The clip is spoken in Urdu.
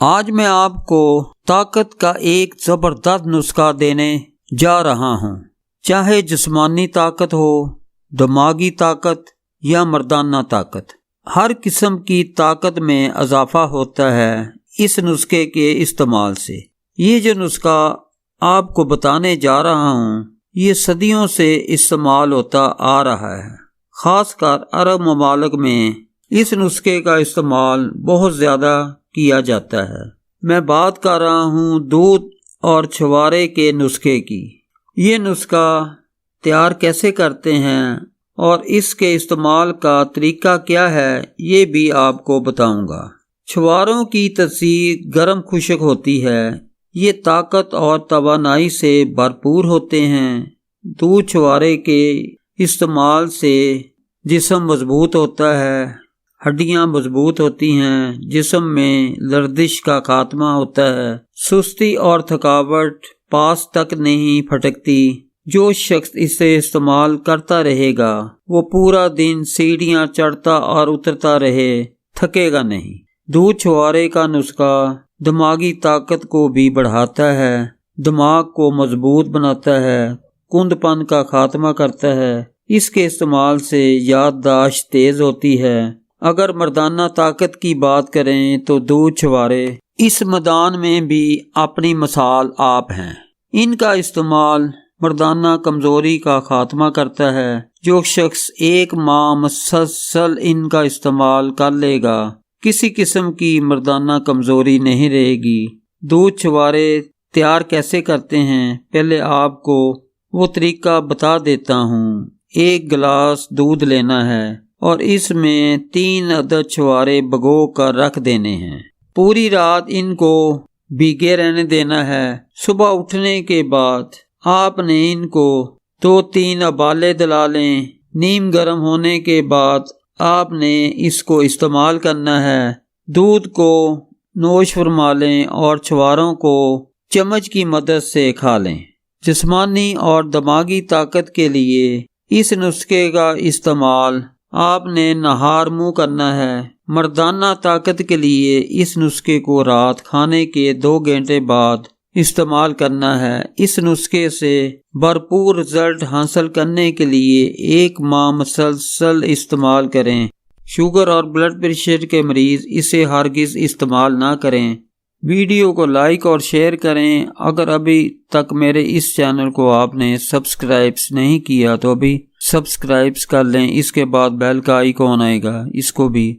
آج میں آپ کو طاقت کا ایک زبردست نسخہ دینے جا رہا ہوں۔ چاہے جسمانی طاقت ہو، دماغی طاقت یا مردانہ طاقت، ہر قسم کی طاقت میں اضافہ ہوتا ہے اس نسخے کے استعمال سے۔ یہ جو نسخہ آپ کو بتانے جا رہا ہوں یہ صدیوں سے استعمال ہوتا آ رہا ہے۔ خاص کر عرب ممالک میں اس نسخے کا استعمال بہت زیادہ کیا جاتا ہے۔ میں بات کر رہا ہوں دودھ اور چھوارے کے نسخے کی۔ یہ نسخہ تیار کیسے کرتے ہیں اور اس کے استعمال کا طریقہ کیا ہے یہ بھی آپ کو بتاؤں گا۔ چھواروں کی تاثیر گرم خشک ہوتی ہے۔ یہ طاقت اور توانائی سے بھرپور ہوتے ہیں۔ دودھ چھوارے کے استعمال سے جسم مضبوط ہوتا ہے، ہڈیاں مضبوط ہوتی ہیں، جسم میں لرزش کا خاتمہ ہوتا ہے، سستی اور تھکاوٹ پاس تک نہیں پھٹکتی۔ جو شخص اسے استعمال کرتا رہے گا وہ پورا دن سیڑھیاں چڑھتا اور اترتا رہے، تھکے گا نہیں۔ دودھ چھوارے کا نسخہ دماغی طاقت کو بھی بڑھاتا ہے، دماغ کو مضبوط بناتا ہے، کند پن کا خاتمہ کرتا ہے۔ اس کے استعمال سے یادداشت تیز ہوتی ہے۔ اگر مردانہ طاقت کی بات کریں تو دودھ چھوارے اس میدان میں بھی اپنی مثال آپ ہیں۔ ان کا استعمال مردانہ کمزوری کا خاتمہ کرتا ہے۔ جو شخص ایک ماہ مسلسل ان کا استعمال کر لے گا کسی قسم کی مردانہ کمزوری نہیں رہے گی۔ دودھ چھوارے تیار کیسے کرتے ہیں پہلے آپ کو وہ طریقہ بتا دیتا ہوں۔ ایک گلاس دودھ لینا ہے اور اس میں 3 عدد چھوارے بھگو کر رکھ دینے ہیں۔ پوری رات ان کو بھیگے رہنے دینا ہے۔ صبح اٹھنے کے بعد آپ نے ان کو 2-3 ابالے دلا لیں۔ نیم گرم ہونے کے بعد آپ نے اس کو استعمال کرنا ہے۔ دودھ کو نوش فرما لیں اور چھواروں کو چمچ کی مدد سے کھا لیں۔ جسمانی اور دماغی طاقت کے لیے اس نسخے کا استعمال آپ نے نہار منہ کرنا ہے۔ مردانہ طاقت کے لیے اس نسخے کو رات کھانے کے 2 گھنٹے بعد استعمال کرنا ہے۔ اس نسخے سے بھرپور رزلٹ حاصل کرنے کے لیے 1 ماہ مسلسل استعمال کریں۔ شوگر اور بلڈ پریشر کے مریض اسے ہرگز استعمال نہ کریں۔ ویڈیو کو لائک اور شیئر کریں۔ اگر ابھی تک میرے اس چینل کو آپ نے سبسکرائب نہیں کیا تو ابھی سبسکرائب کر لیں۔ اس کے بعد بیل کا آئیکن آئے گا، اس کو بھی